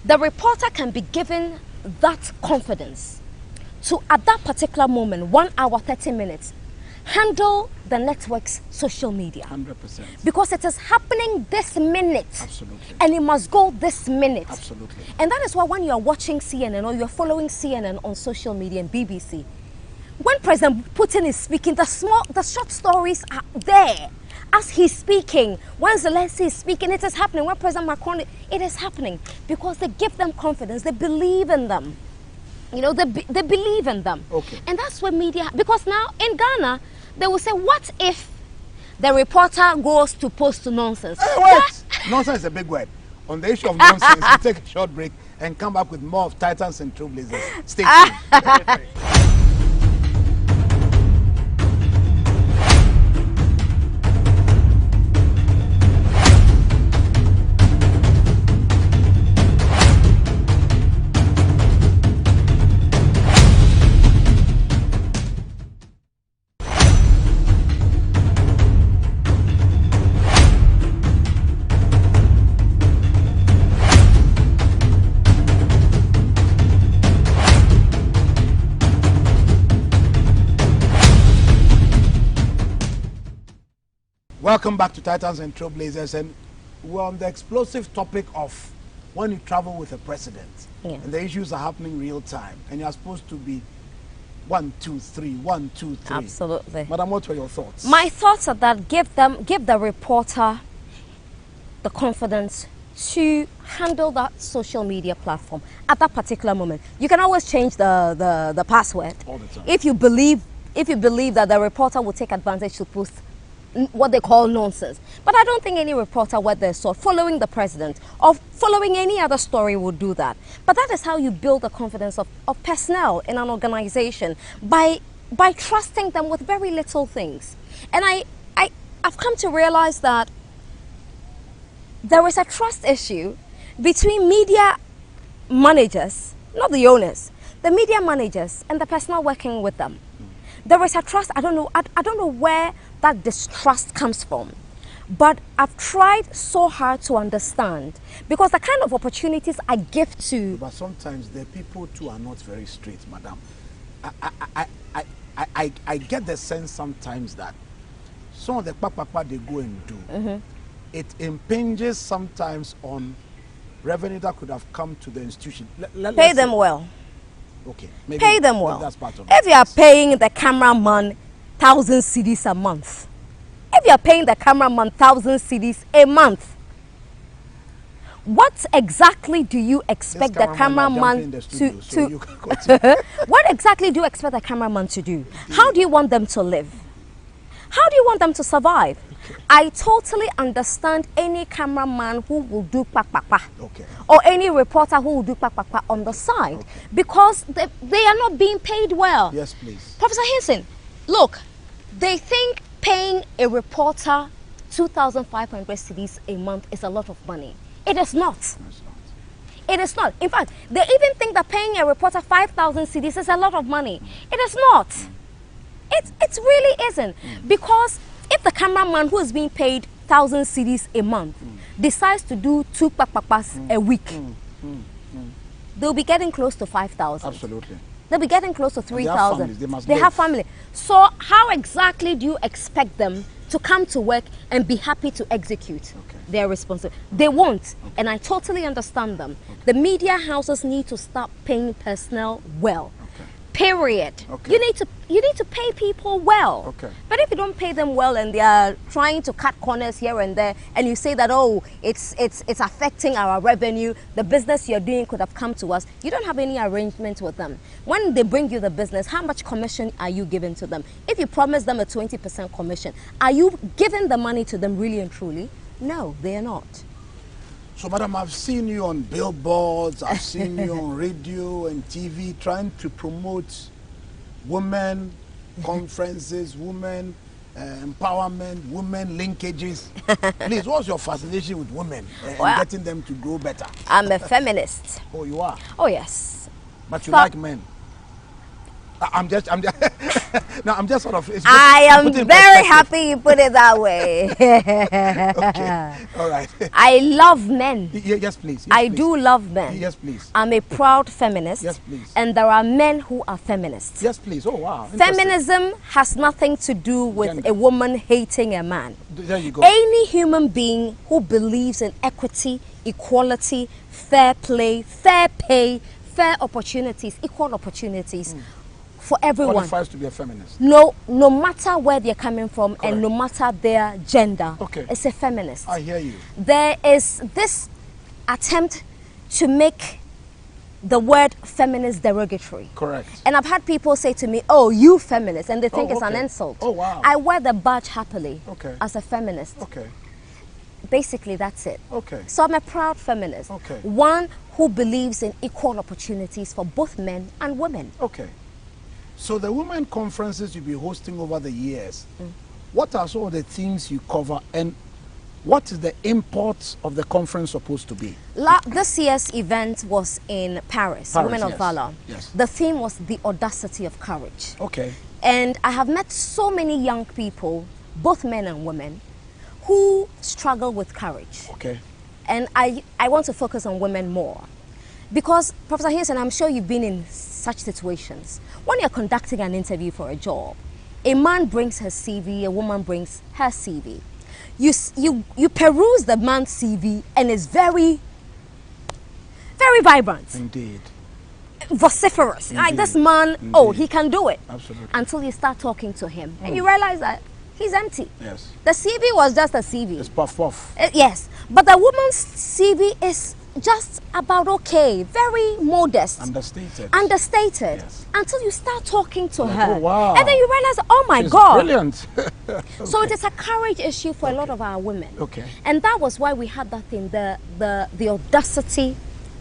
The reporter can be given that confidence to, at that particular moment, 1 hour, 30 minutes, handle the network's social media. 100%. Because it is happening this minute. Absolutely. And it must go this minute. Absolutely. And that is why when you are watching CNN or you're following CNN on social media and BBC, when President Putin is speaking, the short stories are there. As he's speaking, when Zelensky is speaking, it is happening. When President Macron, it is happening. Because they give them confidence. They believe in them. You know, they believe in them. Okay. And that's what media, because now in Ghana, they will say, what if the reporter goes to post nonsense? Hey, wait! Nonsense is a big word. On the issue of nonsense, we take a short break and come back with more of Titans and Trailblazers. Stay tuned. Welcome back to Titans and Trailblazers, and we're on the explosive topic of when you travel with a president, Yeah. and the issues are happening real time, and you're supposed to be 1, 2, 3, 1, 2, 3. Absolutely. Madam, what were your thoughts? My thoughts are that give the reporter the confidence to handle that social media platform at that particular moment. You can always change the password All the time. if you believe that the reporter will take advantage to post what they call nonsense. But I don't think any reporter worth their salt following the president or following any other story would do that. But that is how you build the confidence of personnel in an organization, by trusting them with very little things. And I've come to realize that there is a trust issue between media managers, not the owners, the media managers and the personnel working with them. There is a trust. I don't know where that distrust comes from, but I've tried so hard to understand, because the kind of opportunities I give to. But sometimes the people too are not very straight, madam. I get the sense sometimes that some of the papa they go and do, it impinges sometimes on revenue that could have come to the institution. Pay them well. Okay. Maybe pay them well. That's part of if you are paying the cameraman 1,000 cedis a month, if you are paying the cameraman 1,000 cedis a month, what exactly do you expect the cameraman to what exactly do you expect the cameraman to do? How do you want them to live? How do you want them to survive? Okay. I totally understand any cameraman who will do pakpakpa, or any reporter who will do pakpakpa on the side, because they are not being paid well. Yes, please. Professor Hinson, look, they think paying a reporter 2,500 cedis a month is a lot of money. It is not. It is not. In fact, they even think that paying a reporter 5,000 cedis is a lot of money. It is not. It really isn't. Because if the cameraman who is being paid 1,000 cedis a month decides to do 2 pakpapas a week, they'll be getting close to 5,000. Absolutely. They'll be getting close to 3,000. They have family. So how exactly do you expect them to come to work and be happy to execute their responsibility? They won't. And I totally understand them. The media houses need to start paying personnel well. Period. You need to pay people well. But if you don't pay them well and they are trying to cut corners here and there, and you say that, oh, it's affecting our revenue, the business you're doing could have come to us, you don't have any arrangement with them. When they bring you the business, how much commission are you giving to them? If you promise them a 20% commission, are you giving the money to them really and truly? No, they are not. So, madam, I've seen you on billboards, I've seen you on radio and TV trying to promote women conferences, women empowerment, women linkages. Please, what's your fascination with women and getting them to grow better? I'm a feminist. Oh, you are? Oh, yes. But you like men? I'm just no, I'm just sort of. I am very happy you put it that way. Okay, all right. I love men. Yes, please. Yes, I please. do love men. Yes, please. I'm a proud feminist. Yes, please. And there are men who are feminists. Yes, please. Oh, wow. Feminism has nothing to do with a woman hating a man. There you go. Any human being who believes in equity, equality, fair play, fair pay, fair opportunities, equal opportunities. For everyone. Qualifies to be a feminist. No matter where they're coming from and no matter their gender, it's a feminist. I hear you. There is this attempt to make the word feminist derogatory. Correct. And I've had people say to me, oh, you feminist, and they think it's an insult. Oh, wow. I wear the badge happily as a feminist. Okay. Basically, that's it. Okay. So I'm a proud feminist. Okay. One who believes in equal opportunities for both men and women. Okay. So the women conferences you'll be hosting over the years, what are some of the themes you cover, and what is the import of the conference supposed to be? This year's event was in Paris, Women of Valor. Yes. The theme was the audacity of courage. Okay. And I have met so many young people, both men and women, who struggle with courage. Okay. And I want to focus on women more. Because, Professor Hinson, I'm sure you've been in such situations. When you're conducting an interview for a job, a man brings his CV, a woman brings her CV. You peruse the man's CV and it's very, very vibrant. Indeed. Vociferous. Indeed. Like this man, oh, he can do it. Absolutely. Until you start talking to him and you realize that he's empty. Yes. The CV was just a CV. It's puff puff. Yes. But the woman's CV is just about okay, very modest. Understated. Understated. Yes. Until you start talking to Like, her. oh, wow. And then you realize, oh my She's God. Brilliant. Okay. So it is a courage issue for a lot of our women. Okay. And that was why we had that thing, the audacity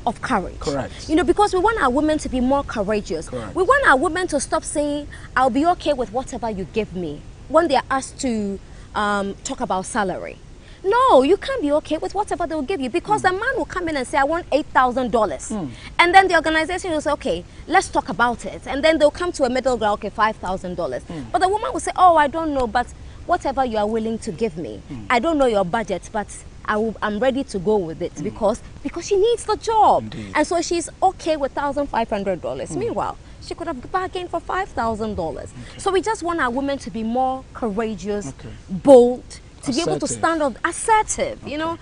of courage. Correct. You know, because we want our women to be more courageous. Correct. We want our women to stop saying, I'll be okay with whatever you give me, when they are asked to talk about salary. No, you can't be okay with whatever they will give you, because the man will come in and say, I want $8,000. And then the organization will say, okay, let's talk about it. And then they'll come to a middle ground, okay, $5,000. But the woman will say, oh, I don't know, but whatever you are willing to give me, I don't know your budget, but I'm ready to go with it, because she needs the job. Indeed. And so she's okay with $1,500. Meanwhile, she could have bargained for $5,000. So we just want our women to be more courageous, bold, to be able to stand up, assertive, you know,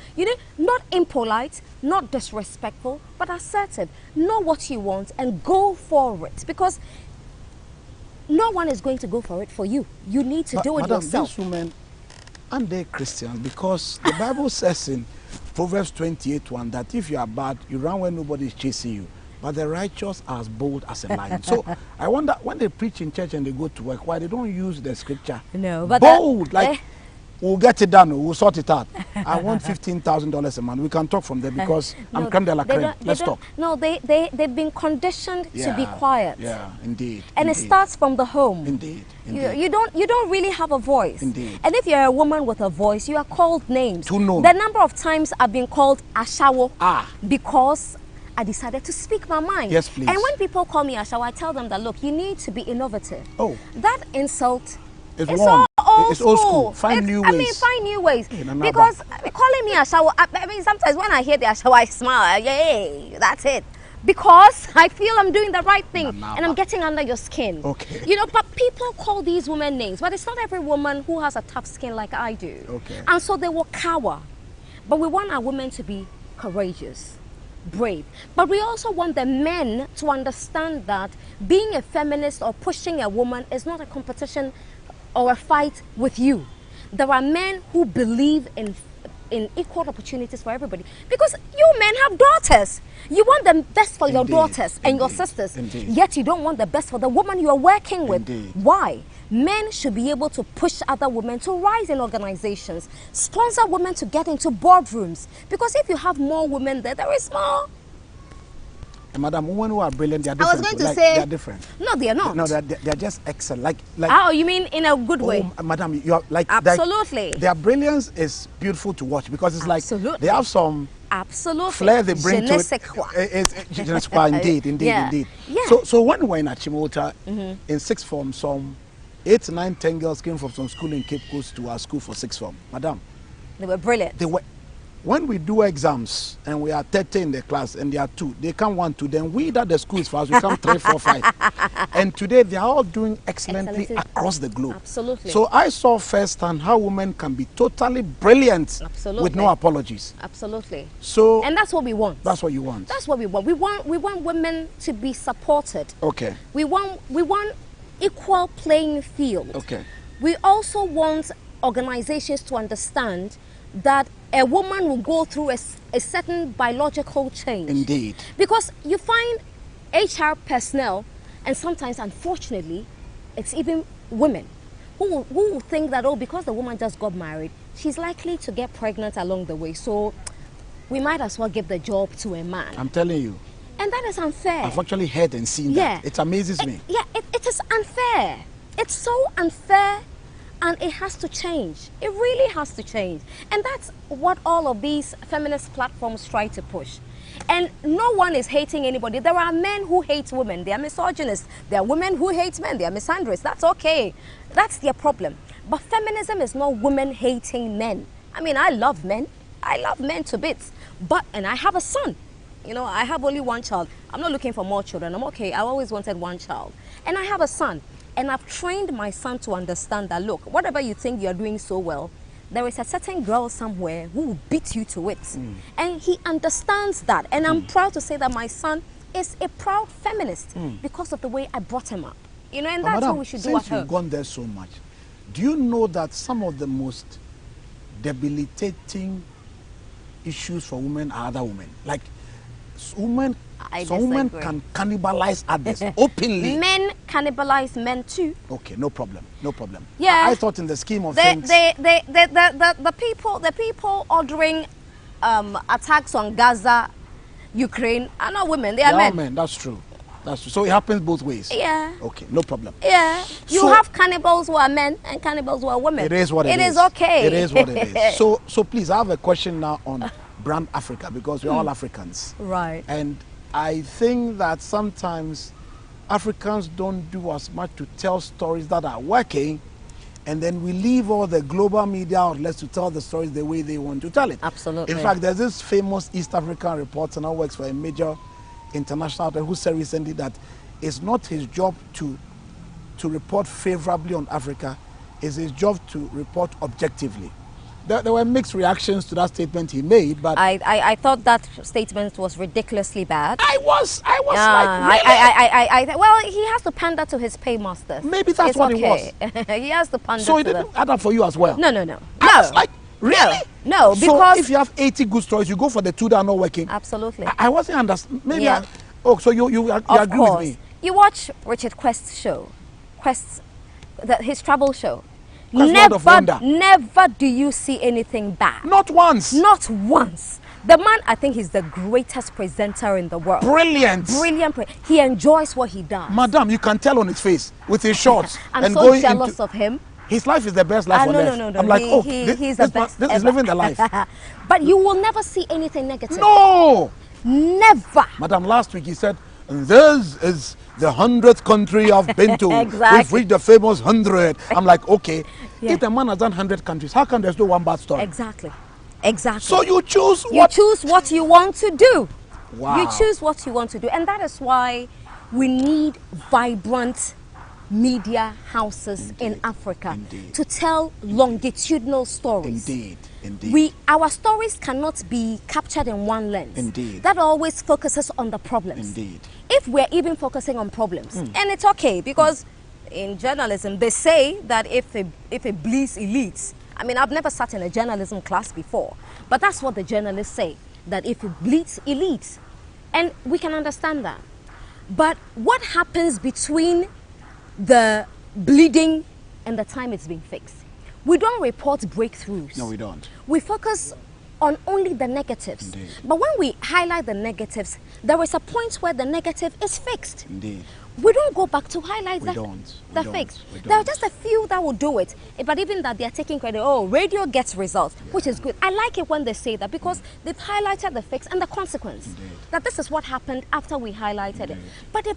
not impolite, not disrespectful, but assertive. Know what you want and go for it, because no one is going to go for it for you. You need to do it Madam, yourself. These women, aren't they Christians? Because the Bible says in Proverbs 28:1 that if you are bad, you run when nobody is chasing you. But the righteous are as bold as a lion. So I wonder, when they preach in church and they go to work, why they don't use the scripture? No, but bold, we'll get it done, we'll sort it out. I want $15,000 a month. We can talk from there, because I'm creme de la creme. Let's talk. No, they've been conditioned to be quiet. Yeah, indeed. And indeed. it starts from the home. Indeed. You don't really have a voice. Indeed. And if you're a woman with a voice, you are called names. Too known. The number of times I've been called Ashawo because I decided to speak my mind. Yes, please. And when people call me Ashawo, I tell them that, look, you need to be innovative. Oh. That insult is wrong. It's old old school. school. Find new ways. I mean, find new ways. Hey, because calling me Ashawo, I mean, sometimes when I hear the Ashawo, I smile. Yay, that's it. Because I feel I'm doing the right thing and I'm getting under your skin. Okay. You know, but people call these women names, but it's not every woman who has a tough skin like I do. Okay. And so they will cower. But we want our women to be courageous, brave. But we also want the men to understand that being a feminist or pushing a woman is not a competition or a fight with you. There are men who believe in equal opportunities for everybody, because you men have daughters. You want the best for your daughters and your sisters, yet you don't want the best for the woman you are working with. Why? Men should be able to push other women to rise in organizations, sponsor women to get into boardrooms, because if you have more women there is more. Madam, women who are brilliant, they are different. I was going to like, say... They are different. No, they are not. No, they are just excellent. Like, oh, you mean in a good way? Madam, you are like... Absolutely. Their brilliance is beautiful to watch, because it's like... They have some... Absolutely. Flair they bring to it. Indeed. Yeah. So when we were in Achimota, in sixth form, some 8, 9, 10 girls came from some school in Cape Coast to our school for sixth form. Madam. They were brilliant. They were... When we do exams and we are 30 in the class and they are 2, they come 1, 2. Then we that the school is fast, we come 3, 4, 5. And today they are all doing excellently across the globe. Absolutely. So I saw firsthand how women can be totally brilliant with no apologies. Absolutely. So and that's what we want. That's what you want. That's what we want. We want women to be supported. Okay. We want equal playing field. Okay. We also want organizations to understand that a woman will go through a certain biological change. Indeed. Because you find HR personnel, and sometimes, unfortunately, it's even women who will think that, oh, because the woman just got married, she's likely to get pregnant along the way. So we might as well give the job to a man. I'm telling you. And that is unfair. I've actually heard and seen that. It amazes me. Yeah, it is unfair. It's so unfair. And it has to change. It really has to change. And that's what all of these feminist platforms try to push. And no one is hating anybody. There are men who hate women. They are misogynists. There are women who hate men. They are misandrists. That's okay. That's their problem. But feminism is not women hating men. I mean, I love men. I love men to bits. And I have a son. You know, I have only one child. I'm not looking for more children. I'm okay. I always wanted one child. And I have a son. And I've trained my son to understand that, look, whatever you think you're doing so well, there is a certain girl somewhere who will beat you to it. And he understands that. And I'm proud to say that my son is a proud feminist because of the way I brought him up. You know, and that's what we should do at home. Since you've gone there so much, do you know that some of the most debilitating issues for women are other women? Like, women, I some women disagree. can cannibalize others openly. Men cannibalize men too. Okay, no problem, no problem. Yeah. I thought in the scheme of The things. the people ordering attacks on Gaza, Ukraine are not women. They are men. men. That's true. That's true. So it happens both ways. Yeah. Okay, no problem. Yeah. You So- have cannibals who are men and cannibals who are women. It is what it is. It is okay. It is what it is. So please, I have a question now on Brand Africa, because we're all Africans. Right. And I think that sometimes Africans don't do as much to tell stories that are working, and then we leave all the global media outlets to tell the stories the way they want to tell it. Absolutely. In fact, there's this famous East African reporter now works for a major international outlet who said recently that it's not his job to report favorably on Africa, it's his job to report objectively. There were mixed reactions to that statement he made, but I thought that statement was ridiculously bad. I was like, really? Well, he has to pander to his paymaster. Maybe that's It's what okay. He has to pander So it to them. didn't add up for you as well? No. I was like, really? No, So because if you have 80 good stories, you go for the 2 that are not working. absolutely. I wasn't understanding. Maybe Yeah. so you Of agree course. with me? You watch Richard Quest's show, his travel show. Quest World of Wonder. Never do you see anything bad. Not once. Not once. The man, I think, he's the greatest presenter in the world. Brilliant. Brilliant. He enjoys what he does. Madam, you can tell on his face with his shorts. I'm and so going jealous into, of him. His life is the best life on earth. No. I'm like, He's the best. This is ever. living the life. But you will never see anything negative. No. Never. Madam, last week he said, this is the 100th country I've been to. Exactly. We've reached the famous 100. I'm like, okay, Yeah. if the man has done 100 countries, how come there's no one bad story? Exactly. Exactly. So you choose You what? choose what you want to do. Wow. You choose what you want to do. And that is why we need vibrant media houses in Africa Indeed. to tell longitudinal stories. Indeed. Our stories cannot be captured in one lens. Indeed. That always focuses on the problems. Indeed. If we're even focusing on problems, and it's okay, because in journalism they say that if it bleeds, it leads. I mean, I've never sat in a journalism class before, but that's what the journalists say, that if it bleeds, it leads. And we can understand that. But what happens between the bleeding and the time it's being fixed? We don't report breakthroughs. No, we don't. We focus on only the negatives. Indeed. But when we highlight the negatives, there is a point where the negative is fixed. Indeed. We don't go back to highlight We the don't. the We don't. fix. We There are don't. just a few that will do it. But even that, they are taking credit. Oh, radio gets results, which is good. I like it when they say that, because they've highlighted the fix and the consequence. Indeed. That this is what happened after we highlighted it. Indeed. But it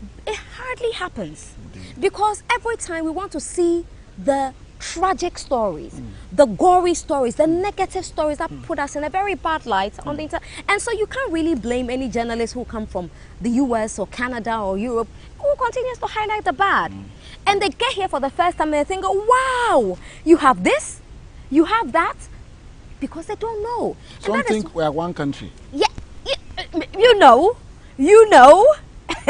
hardly happens. Because every time we want to see the tragic stories, the gory stories, the negative stories that put us in a very bad light on the internet. And so you can't really blame any journalists who come from the US or Canada or Europe who continues to highlight the bad. And they get here for the first time and they think, oh, wow, you have this, you have that, because they don't know. And Some that is- think we are one country. yeah, you know.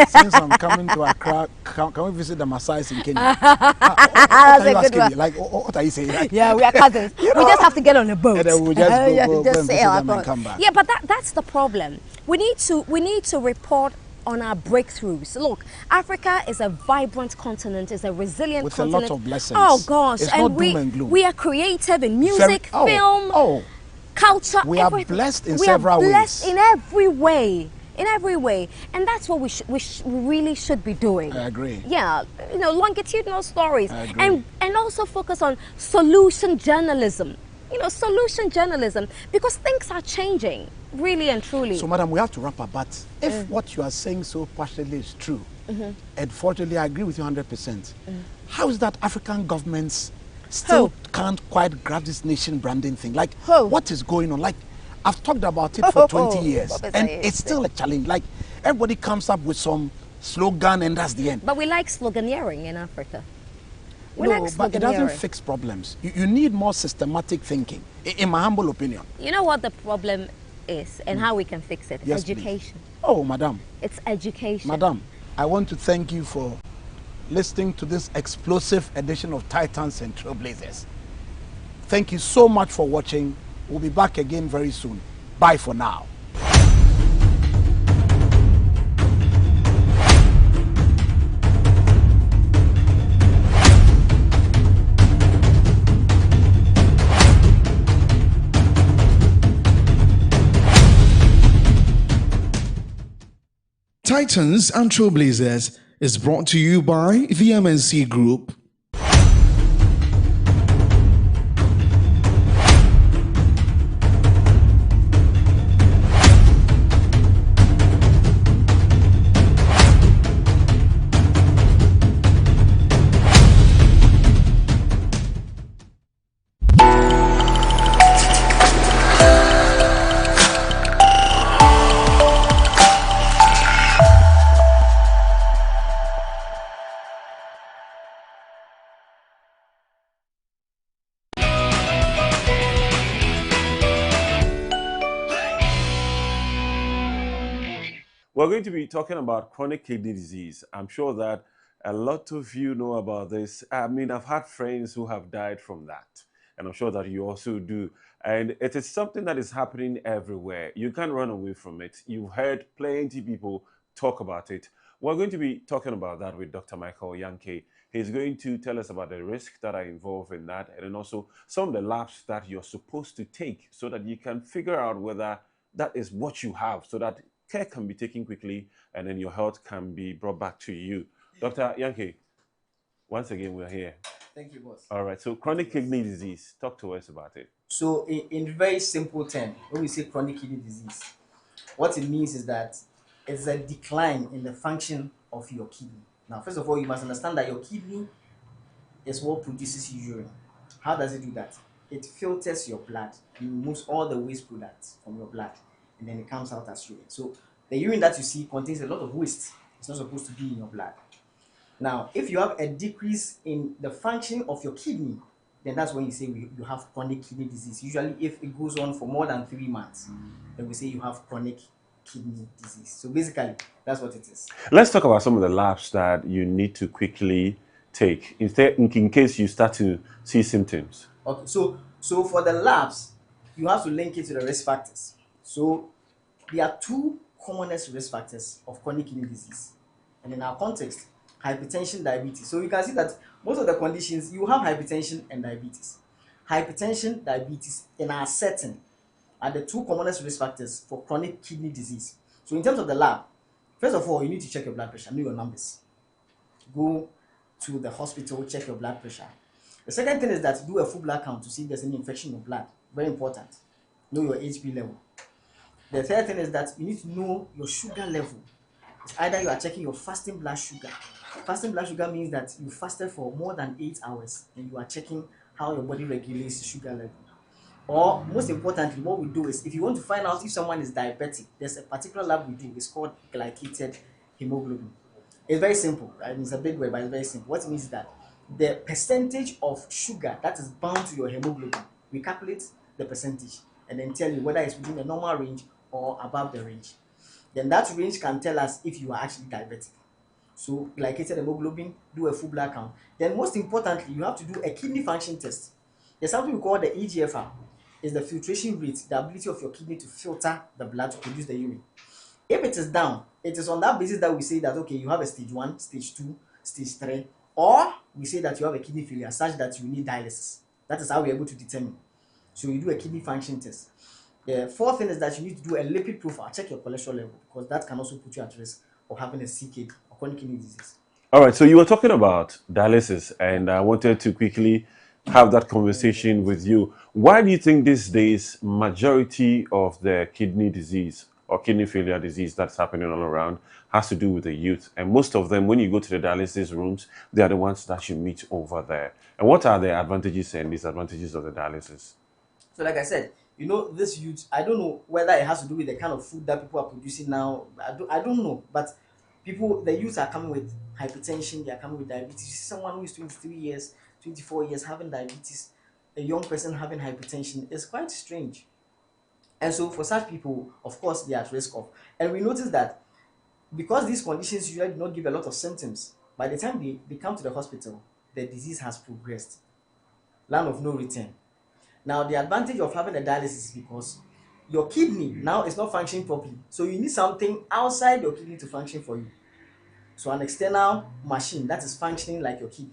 Since I'm coming to Accra, can we visit the Maasais in Kenya? That's What are a you good asking one. me? Like, what are you saying? Like, Yeah, we are cousins. You We know? just have to get on a boat. And then we'll just go Yeah, and visit sail them and across. come back. Yeah, but that's the problem. We need to report on our breakthroughs. Look, Africa is a vibrant continent, is a resilient With a continent. lot of blessings. Oh gosh, It's and not we doom and gloom. we are creative in music, film, culture. We are everything. blessed in we several are blessed ways. in every way. In every way, and that's what we really should be doing. I agree. Yeah, longitudinal stories, I agree. and also focus on solution journalism. Solution journalism, because things are changing, really and truly. So, madam, we have to wrap up. But if what you are saying so passionately is true, and fortunately, I agree with you 100%. How is that African governments still can't quite grab this nation branding thing? Like, what is going on? Like, I've talked about it for 20 years, and it's still a challenge. Like, everybody comes up with some slogan, and that's the end. But we like sloganeering in Africa. We No, like but it doesn't sloganeering. fix problems. You need more systematic thinking, in my humble opinion. You know what the problem is, and how we can fix it? Yes, please. Education. Oh, madam. It's education. Madam, I want to thank you for listening to this explosive edition of Titans and Trailblazers. Thank you so much for watching. We'll be back again very soon. Bye for now. Titans and Trailblazers is brought to you by the MNC Group. We're going to be talking about chronic kidney disease. I'm sure that a lot of you know about this. I mean, I've had friends who have died from that, and I'm sure that you also do. And it is something that is happening everywhere. You can't run away from it. You've heard plenty people talk about it. We're going to be talking about that with Dr. Michael Yankee. He's going to tell us about the risks that are involved in that, and then also some of the labs that you're supposed to take so that you can figure out whether that is what you have, so that care can be taken quickly and then your health can be brought back to you. Dr. Yankee, once again, we're here. Thank you, boss. All right, so chronic kidney disease, talk to us about it. So, in very simple terms, when we say chronic kidney disease, what it means is that it's a decline in the function of your kidney. Now, first of all, you must understand that your kidney is what produces urine. How does it do that? It filters your blood, it removes all the waste products from your blood, and then it comes out as urine. So, the urine that you see contains a lot of waste. It's not supposed to be in your blood. Now, if you have a decrease in the function of your kidney, then that's when you say you have chronic kidney disease. Usually, if it goes on for more than 3 months, then we say you have chronic kidney disease. So basically, that's what it is. Let's talk about some of the labs that you need to quickly take in case you start to see symptoms. Okay, so for the labs, you have to link it to the risk factors. So there are two commonest risk factors of chronic kidney disease. And in our context, hypertension, diabetes. So you can see that most of the conditions, you have hypertension and diabetes. Hypertension, diabetes, in our setting, are the two commonest risk factors for chronic kidney disease. So in terms of the lab, first of all, you need to check your blood pressure, know your numbers. Go to the hospital, check your blood pressure. The second thing is that do a full blood count to see if there's any infection in your blood. Very important. Know your HB level. The third thing is that you need to know your sugar level. It's either you are checking your fasting blood sugar. Fasting blood sugar means that you fasted for more than 8 hours and you are checking how your body regulates the sugar level. Or most importantly, what we do is if you want to find out if someone is diabetic, there's a particular lab we do. It's called glycated hemoglobin. It's very simple. I mean, it's a big word, but it's very simple. What it means is that the percentage of sugar that is bound to your hemoglobin, we calculate the percentage and then tell you whether it's within the normal range or above the range. Then that range can tell us if you are actually diabetic. So glycated hemoglobin, do a full blood count. Then most importantly, you have to do a kidney function test. There's something we call the EGFR. It's the filtration rate, the ability of your kidney to filter the blood to produce the urine. If it is down, it is on that basis that we say that, okay, you have a stage 1, stage 2, stage 3, or we say that you have a kidney failure such that you need dialysis. That is how we're able to determine. So you do a kidney function test. The fourth thing is that you need to do a lipid profile, check your cholesterol level, because that can also put you at risk of having a CKD or chronic kidney disease. All right, so you were talking about dialysis, and I wanted to quickly have that conversation with you. Why do you think these days majority of the kidney disease or kidney failure disease that's happening all around has to do with the youth? And most of them, when you go to the dialysis rooms, they are the ones that you meet over there. And what are the advantages and disadvantages of the dialysis? So like I said, you know, this youth, I don't know whether it has to do with the kind of food that people are producing now. I don't know, but the youth are coming with hypertension, they are coming with diabetes. You see someone who is 23 years, 24 years having diabetes, a young person having hypertension, is quite strange. And so for such people, of course, they are at risk of. And we notice that because these conditions usually do not give a lot of symptoms, by the time they come to the hospital, the disease has progressed. Land of no return. Now, the advantage of having a dialysis is because your kidney now is not functioning properly. So you need something outside your kidney to function for you. So an external machine that is functioning like your kidney.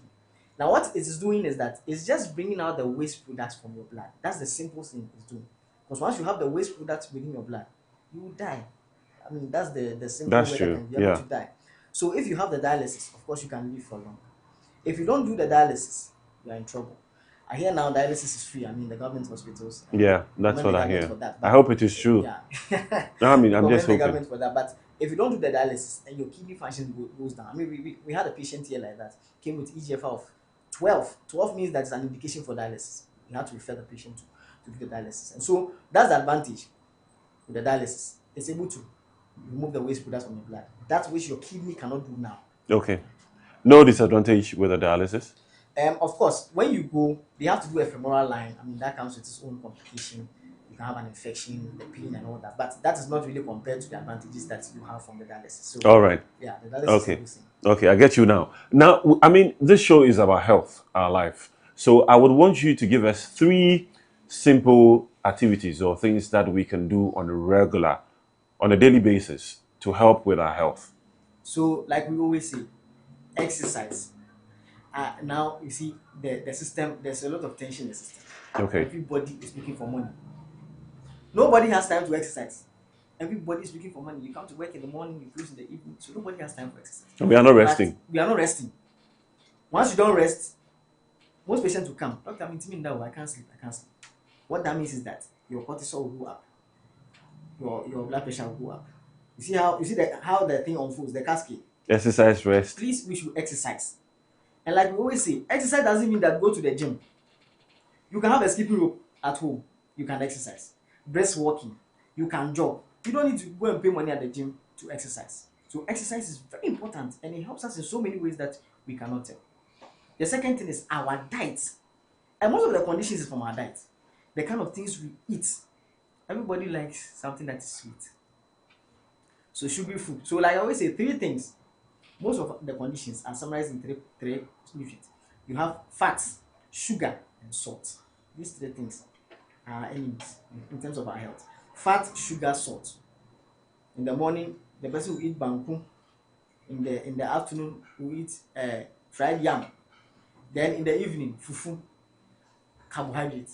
Now, what it is doing is that it's just bringing out the waste products from your blood. That's the simple thing it's doing. Because once you have the waste products within your blood, you will die. I mean, that's the simple That's way true, that can be able yeah. to die. So if you have the dialysis, of course you can live for long. If you don't do the dialysis, you are in trouble. I hear now dialysis is free. I mean, the government hospitals. Yeah, We that's commend the what I government hear. for that. I But hope it is true. yeah, I mean, we I'm just commend the hoping. government for that. But if you don't do the dialysis and your kidney function goes down, I mean, we had a patient here like that, came with EGFR of 12. 12 means that it's an indication for dialysis. You have to refer the patient to do the dialysis. And so that's the advantage with the dialysis. It's able to remove the waste products from your blood. That which your kidney cannot do now. Okay. No disadvantage with the dialysis? Of course, when you go, they have to do a femoral line. I mean, that comes with its own complication. You can have an infection, the pain, and all that. But that is not really compared to the advantages that you have from the dialysis. So, All right. yeah, the dialysis is a Okay. good thing. Okay, I get you now. Now, I mean, this show is about health, our life. So I would want you to give us 3 simple activities or things that we can do on a daily basis to help with our health. So, like we always say, exercise. Now, you see, the system, there's a lot of tension in the system. Okay. Everybody is looking for money. Nobody has time to exercise. Everybody is looking for money. You come to work in the morning, you close in the evening, so nobody has time for exercise. We are not But resting. we are not resting. Once you don't rest, most patients will come. Doctor, I'm intimate now. I can't sleep. What that means is that your cortisol will go up. Your blood pressure will go up. You see how the thing unfolds, the cascade. Exercise, rest. Please, we should exercise. And like we always say, exercise doesn't mean that go to the gym. You can have a skipping rope at home. You can exercise. Brisk walking. You can jog. You don't need to go and pay money at the gym to exercise. So exercise is very important and it helps us in so many ways that we cannot tell. The second thing is our diet. And most of the conditions is from our diet. The kind of things we eat. Everybody likes something that is sweet. So sugary food. So like I always say, 3 things. Most of the conditions are summarized in three nutrients. You have fats, sugar, and salt. These 3 things are enemies in terms of our health. Fat, sugar, salt. In the morning, the person will eat banku. In the afternoon, will eat fried yam. Then in the evening, fufu, carbohydrate.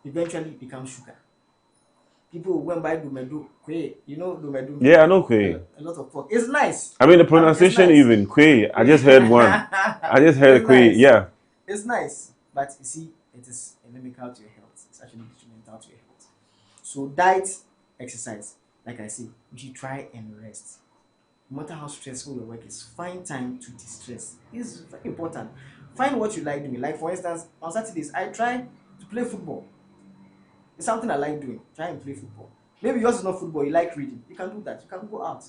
Eventually, it becomes sugar. People who went by Dumedu, Kwe, you know Dumedu? Yeah, I know Kwe. A lot of pork. It's nice. I mean, the pronunciation nice. even, Kwe. I just heard one. I just heard It's Kwe, nice. yeah. It's nice, but you see, it is inimical to your health. It's actually detrimental to your health. So diet, exercise, like I say, you should try and rest. No matter how stressful your work is, find time to distress. It's very important. Find what you like doing. Like for instance, on Saturdays, I try to play football. It's something I like doing. Try and play football. Maybe yours is not football, you like reading. You can do that. You can go out.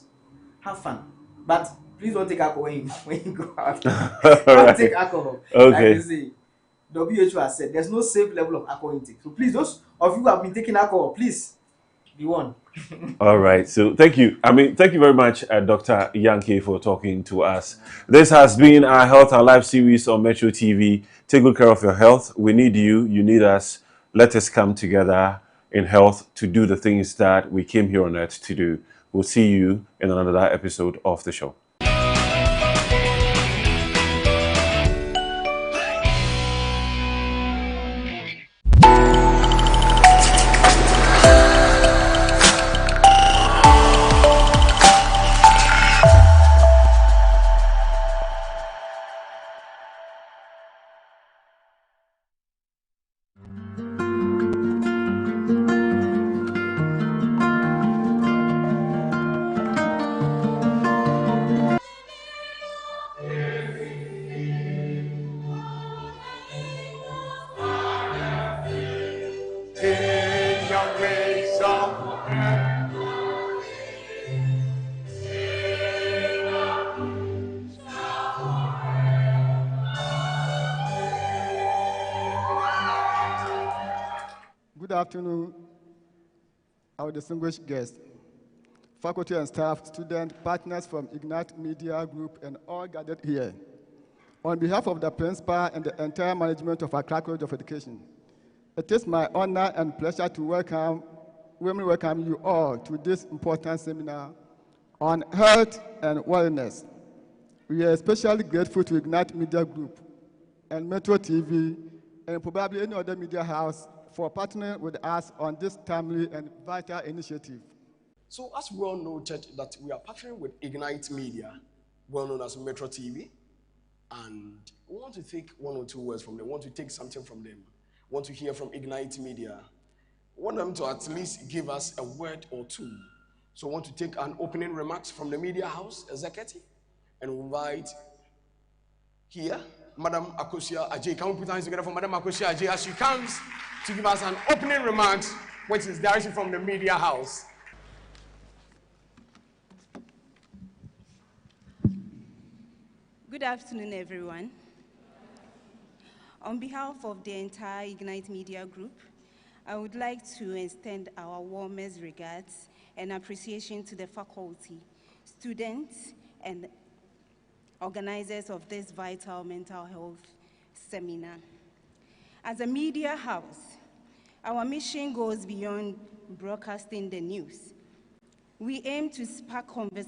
Have fun. But please don't take alcohol when you go out. Don't take alcohol. Okay. Like you say, WHO has said there's no safe level of alcohol intake. So please, those of you who have been taking alcohol, please be warned. All right. So thank you. Thank you very much, Dr. Yankee, for talking to us. This has been our Health and Life series on Metro TV. Take good care of your health. We need you. You need us. Let us come together in health to do the things that we came here on earth to do. We'll see you in another episode of the show. Good afternoon, our distinguished guests, faculty and staff, students, partners from Ignite Media Group, and all gathered here. On behalf of the principal and the entire management of Accra College of Education, it is my honor and pleasure to welcome you all to this important seminar on health and wellness. We are especially grateful to Ignite Media Group and Metro TV and probably any other media house for partnering with us on this timely and vital initiative. So as we all know, Church, that we are partnering with Ignite Media, well known as Metro TV, and we want to take one or two words from them, want to take something from them, want to hear from Ignite Media, want them to at least give us a word or two. So I want to take an opening remarks from the media house executive and invite here Madam Akosia Ajay. Can we put hands together for Madam Akosia Ajay as she comes to give us an opening remarks, which is directly from the media house. Good afternoon, everyone. On behalf of the entire Ignite Media Group, I would like to extend our warmest regards and appreciation to the faculty, students, and organizers of this vital mental health seminar. As a media house, our mission goes beyond broadcasting the news. We aim to spark conversation